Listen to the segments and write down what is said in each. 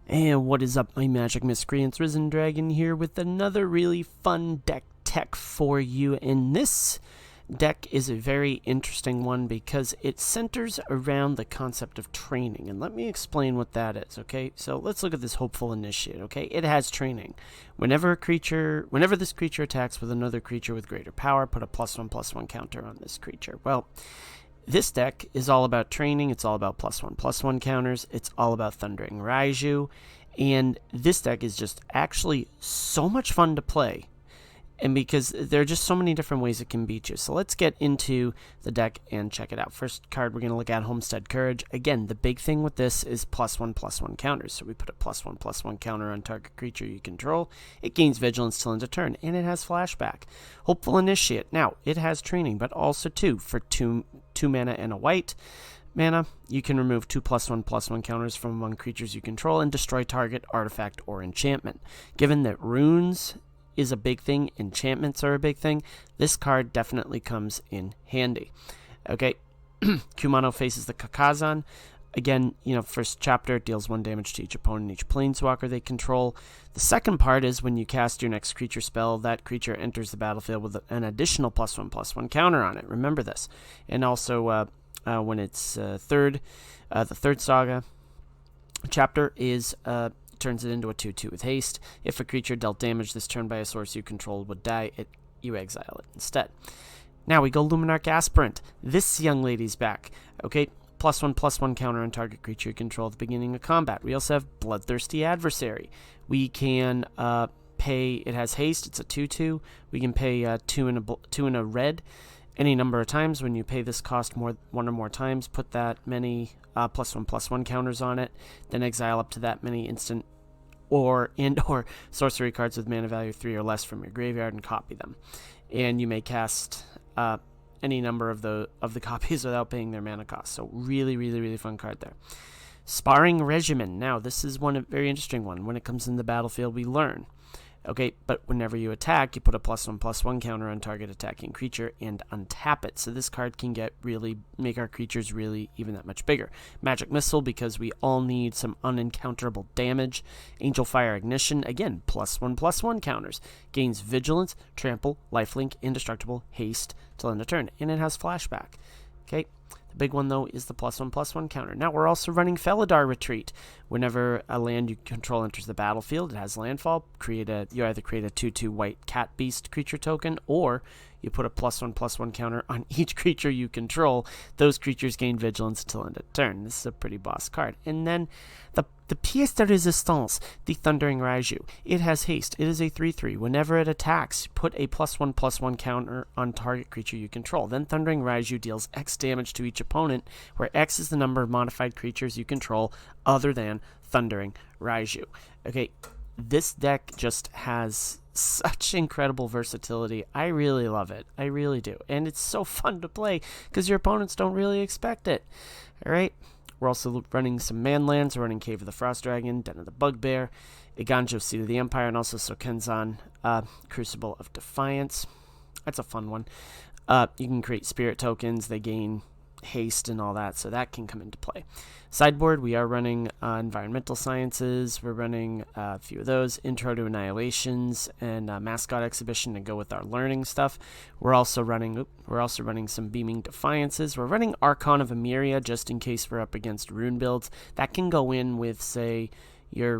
And what is up, my magic miscreants? Risen Dragon here with another really fun deck tech for you. And this deck is a very interesting one because it centers around the concept of training. And let me explain what that is, okay? So let's look at this Hopeful Initiate, okay? It has training. Whenever this creature attacks with another creature with greater power, put a +1/+1 counter on this creature. Well, this deck is all about training. It's all about +1/+1 counters. It's all about Thundering Raiju. And this deck is just actually so much fun to play. And because there are just so many different ways it can beat you. So let's get into the deck and check it out. First card we're going to look at, Homestead Courage. Again, the big thing with this is +1/+1 counters. So we put a +1/+1 counter on target creature you control. It gains vigilance till end of turn, and it has flashback. Hopeful Initiate. Now, it has training, but also for two mana and a white mana, you can remove two +1/+1 counters from among creatures you control and destroy target artifact or enchantment. Given that runes is a big thing, enchantments are a big thing, this card definitely comes in handy. Okay, Kumano faces the Kakazan. Again, first chapter deals 1 damage to each opponent, each planeswalker they control. The second part is when you cast your next creature spell, that creature enters the battlefield with an additional +1/+1 counter on it. Remember this. And also, when it's the third saga chapter is turns it into a 2/2 with haste. If a creature dealt damage this turn by a source you control would die, you exile it instead. Now we go Luminarch Aspirant. This young lady's back. Okay, +1/+1 counter on target creature you control at the beginning of combat. We also have Bloodthirsty Adversary. We can pay. It has haste. It's a 2/2. We can pay two in a red any number of times. When you pay this cost one or more times, put that many +1/+1 counters on it, then exile up to that many instant or sorcery cards with mana value 3 or less from your graveyard and copy them. And you may cast any number of the copies without paying their mana cost. So really, really, really fun card there. Sparring Regimen. Now, this is a very interesting one. When it comes in the battlefield, we learn. Okay, but whenever you attack, you put a +1/+1 counter on target attacking creature and untap it. So this card can make our creatures really even that much bigger. Magic Missile, because we all need some unencounterable damage. Angel Fire Ignition, again, +1/+1 counters. Gains Vigilance, Trample, Lifelink, Indestructible, Haste till end of turn. And it has flashback. Okay. Big one, though, is the +1/+1 counter. Now, we're also running Felidar Retreat. Whenever a land you control enters the battlefield, it has landfall. You either create a 2/2 white cat beast creature token, or you put a +1/+1 counter on each creature you control. Those creatures gain vigilance until end of turn. This is a pretty boss card. And then the pièce de résistance, the Thundering Raiju. It has haste. It is a 3/3. Whenever it attacks, put a +1/+1 counter on target creature you control. Then Thundering Raiju deals X damage to each opponent, where X is the number of modified creatures you control other than Thundering Raiju. Okay, this deck just has such incredible versatility. I really love it. I really do. And it's so fun to play because your opponents don't really expect it. All right. We're also running some manlands. We're running Cave of the Frost Dragon, Den of the Bugbear, Iganjo, Seat of the Empire, and also Sokenzan, Crucible of Defiance. That's a fun one. You can create spirit tokens. They gain haste and all that, so that can come into play. Sideboard, we are running Environmental Sciences. We're running a few of those, Intro to Annihilations and Mascot Exhibition to go with our learning stuff. We're also running some Beaming Defiances. We're running Archon of Emeria just in case we're up against rune builds. That can go in with, say, your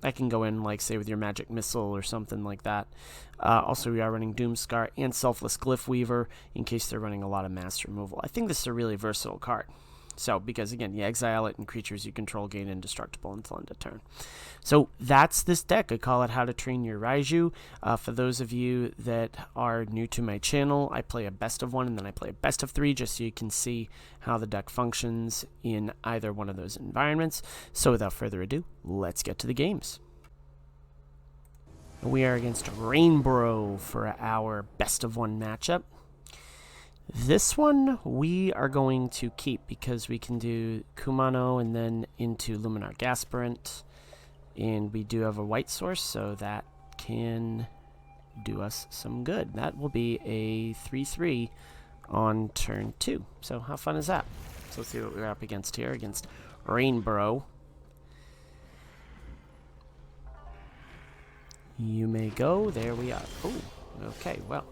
with your Magic Missile or something like that. Also, we are running Doomscar and Selfless Glyph Weaver in case they're running a lot of mass removal. I think this is a really versatile card. So, because again, you exile it and creatures you control gain indestructible until end of turn. So, that's this deck. I call it How to Train Your Raiju. For those of you that are new to my channel, I play a best of 1 and then I play a best of 3 just so you can see how the deck functions in either one of those environments. So, without further ado, let's get to the games. We are against Rainbow for our best of 1 matchup. This one we are going to keep because we can do Kumano and then into Luminarch Aspirant. And we do have a white source, so that can do us some good. That will be a 3/3 on turn 2. So how fun is that? So let's see what we're up against here, against Rainbow. You may go. There we are. Oh, okay, well.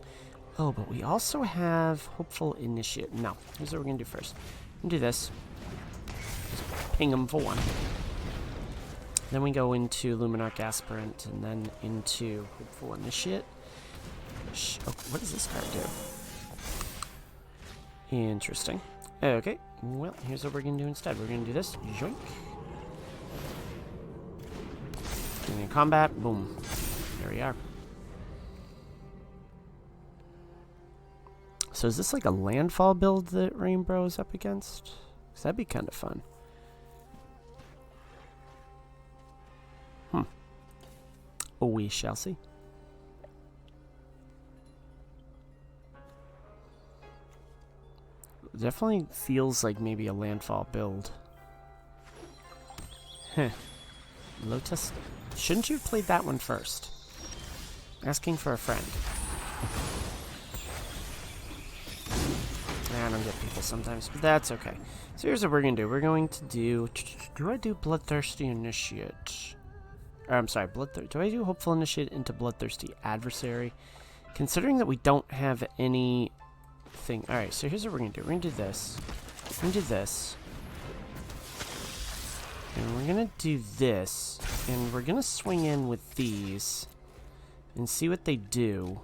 Oh, but we also have Hopeful Initiate. No, here's what we're going to do first. We're going to do this. Just ping them for one. Then we go into Luminarch Aspirant, and then into Hopeful Initiate. Oh, what does this card do? Interesting. Okay, well, here's what we're going to do instead. We're going to do this. Joink. And in combat, boom. There we are. So is this like a landfall build that Rainbow is up against? Because that'd be kind of fun. Oh, we shall see. Definitely feels like maybe a landfall build. Heh. Lotus. Shouldn't you have played that one first? Asking for a friend. I don't get people sometimes, but that's okay. So here's what we're going to do. We're going to do... Do I do Bloodthirsty Initiate? Or, I'm sorry, do I do Hopeful Initiate into Bloodthirsty Adversary? Considering that we don't have anything... Alright, so here's what we're going to do. We're going to do this. We're going to do this. And we're going to do this. And we're going to swing in with these. And see what they do.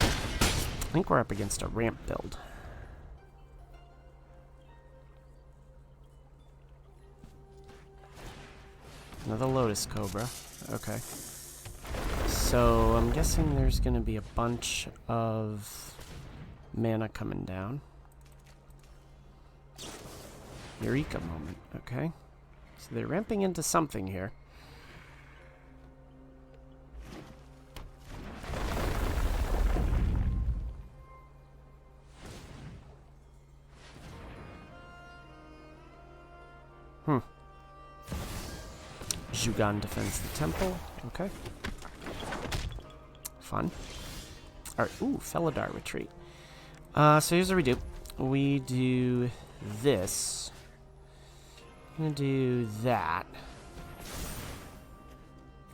I think we're up against a ramp build. Another Lotus Cobra. Okay. So I'm guessing there's going to be a bunch of mana coming down. Eureka moment. Okay. So they're ramping into something here. Zhugan defends the temple. Okay. Fun. Alright, ooh, Felidar retreat. So here's what we do. We do this. I'm gonna do that.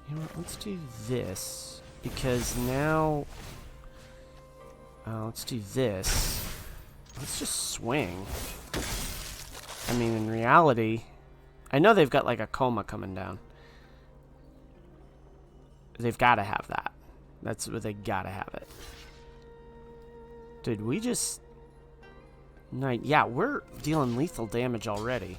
You know what, let's do this. Because now... let's do this. Let's just swing. I mean, in reality... I know they've got like a coma coming down. They've got to have that. That's what they got to have it. Dude, we just... Yeah, we're dealing lethal damage already.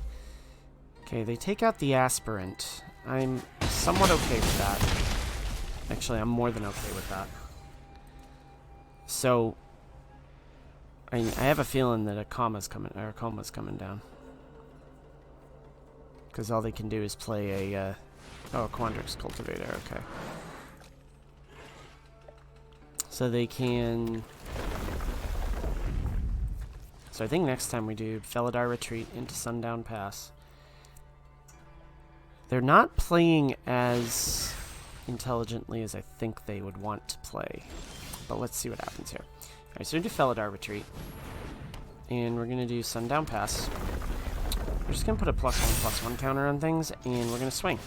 Okay, they take out the Aspirant. I'm somewhat okay with that. Actually, I'm more than okay with that. So, I have a feeling that a coma's coming down. Because all they can do is play a... oh, a Quandrix Cultivator, okay. So they can... So I think next time we do Felidar Retreat into Sundown Pass. They're not playing as intelligently as I think they would want to play. But let's see what happens here. Alright, so we do Felidar Retreat. And we're going to do Sundown Pass. We're just going to put a +1/+1 counter on things, and we're going to swing.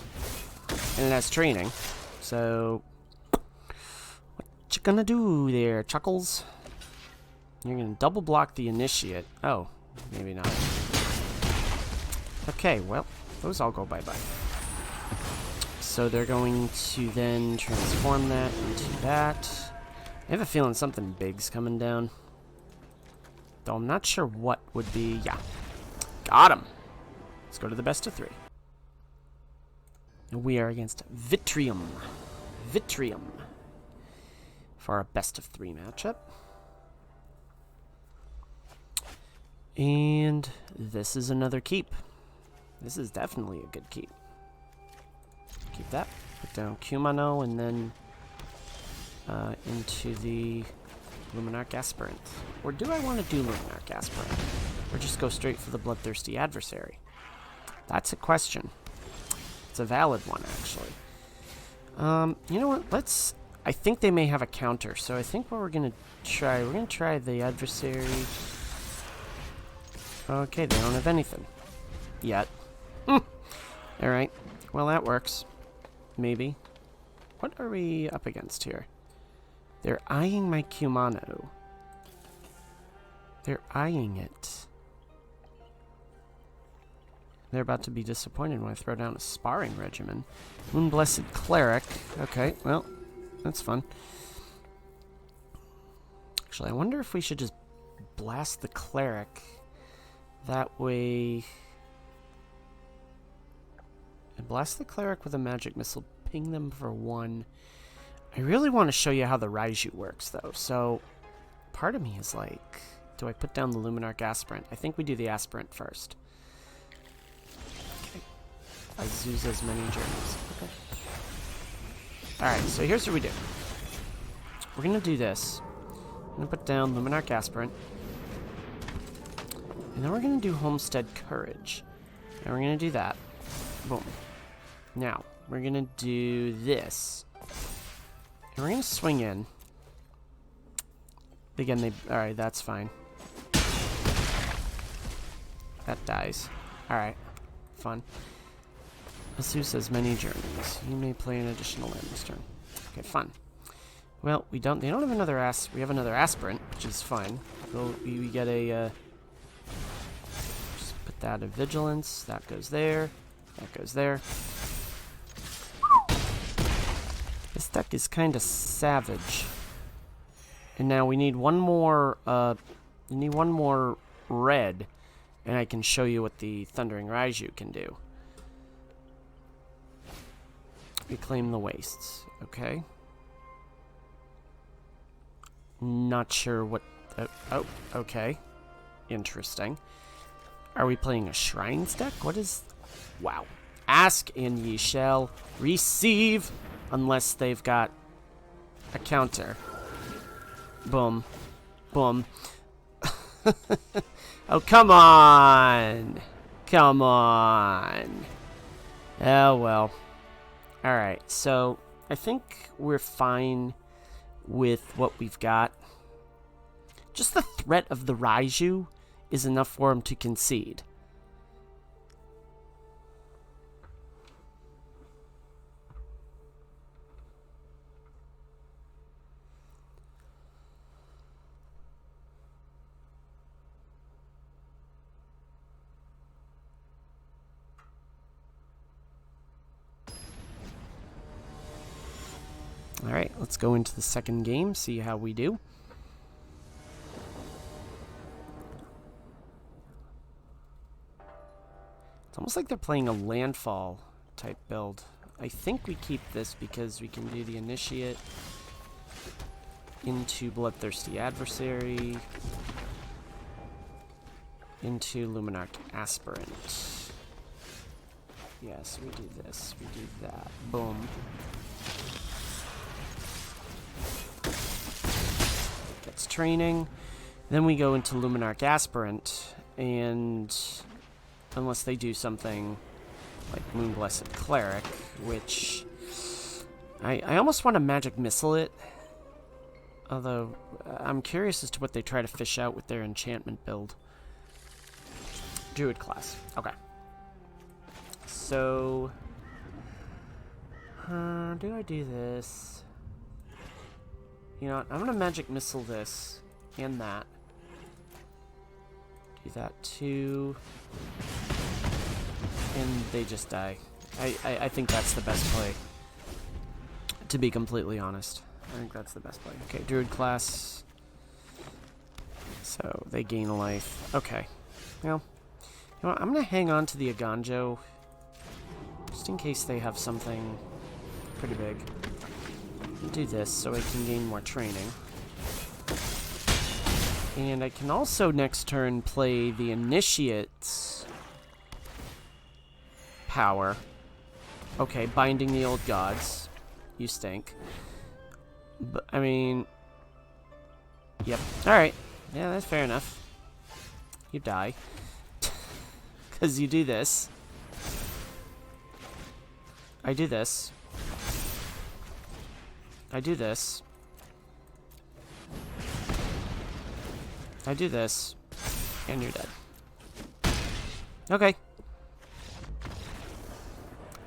And it has training. So, what you going to do there, Chuckles? You're going to double block the Initiate. Oh, maybe not. Okay, well, those all go bye-bye. So they're going to then transform that into that. I have a feeling something big's coming down. Though I'm not sure what would be... Yeah. Got him! Let's go to the best of 3. And we are against Vitrium. Vitrium. For our best of 3 matchup. And this is another keep. This is definitely a good keep. Keep that. Put down Kumano and then into the Luminarch Aspirant. Or do I want to do Luminarch Aspirant? Or just go straight for the Bloodthirsty Adversary? That's a question. It's a valid one, actually. You know what? I think they may have a counter, so I think what we're going to try... We're going to try the Adversary... Okay, they don't have anything. Yet. Alright. Well, that works. Maybe. what are we up against here? They're eyeing my Kumano. They're eyeing it. They're about to be disappointed when I throw down a Sparring Regimen. Moonblessed Cleric. Okay, well, that's fun. Actually, I wonder if we should just blast the Cleric. That way... Blast the Cleric with a Magic Missile. Ping them for 1. I really want to show you how the Raiju works, though. So, part of me is like... Do I put down the Luminarch Aspirant? I think we do the Aspirant first. Okay. Azusa's many journeys. Okay. Alright, so here's what we do. We're going to do this. I'm going to put down Luminarch Aspirant. And then we're going to do Homestead Courage. And we're going to do that. Boom. Now, we're going to do this. And we're going to swing in. Again, alright, that's fine. That dies. Alright. Fun. Azusa's many journeys. You may play an additional land this turn. Okay, fun. Well, they don't have another we have another Aspirant, which is fine. We get a, just put that at Vigilance. That goes there. That goes there. This deck is kind of savage. And now we need one more, red, and I can show you what the Thundering Raiju can do. Reclaim the Wastes. Okay. Not sure what... oh, okay. Interesting. Are we playing a Shrines deck? What is... Wow. Ask and ye shall receive, unless they've got a counter. Boom. Boom. Oh, come on! Come on! Oh, well. Alright, so I think we're fine with what we've got. Just the threat of the Raiju is enough for him to concede. Alright, let's go into the second game, see how we do. It's almost like they're playing a landfall type build. I think we keep this because we can do the Initiate into Bloodthirsty Adversary, into Luminarch Aspirant. Yes, we do this, we do that. Boom. Gets training. Then we go into Luminarch Aspirant, and unless they do something like Moonblessed Cleric, which I almost want to Magic Missile it, although I'm curious as to what they try to fish out with their enchantment build. Druid class. Okay. So, do I do this? You know what? I'm going to Magic Missile this and that. Do that too. And they just die. I think that's the best play. To be completely honest. I think that's the best play. Okay, Druid class. So, they gain a life. Okay. Well, you know what? I'm going to hang on to the Aganjo. Just in case they have something pretty big. Do this so I can gain more training. And I can also next turn play the Initiate's power. Okay, Binding the Old Gods. You stink. But, I mean... Yep. Alright. Yeah, that's fair enough. You die. Because you do this. I do this. I do this. I do this. And you're dead. Okay.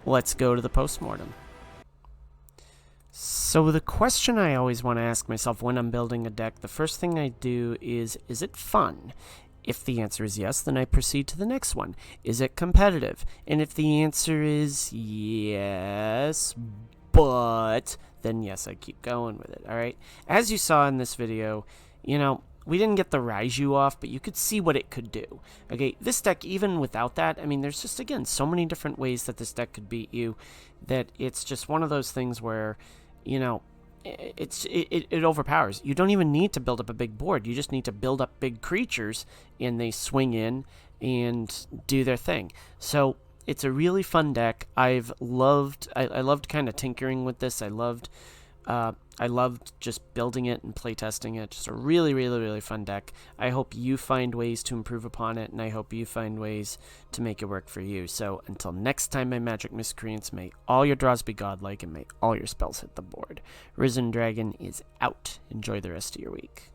Let's go to the postmortem. So the question I always want to ask myself when I'm building a deck, the first thing I do is it fun? If the answer is yes, then I proceed to the next one. Is it competitive? And if the answer is yes, but, then yes, I keep going with it, alright? As you saw in this video, we didn't get the Raiju off, but you could see what it could do. Okay, this deck, even without that, I mean, there's just, again, so many different ways that this deck could beat you that it's just one of those things where, it overpowers. You don't even need to build up a big board. You just need to build up big creatures, and they swing in and do their thing. So it's a really fun deck. I loved kind of tinkering with this. I loved just building it and playtesting it. Just a really, really, really fun deck. I hope you find ways to improve upon it, and I hope you find ways to make it work for you. So until next time, my magic miscreants, may all your draws be godlike, and may all your spells hit the board. Risen Dragon is out. Enjoy the rest of your week.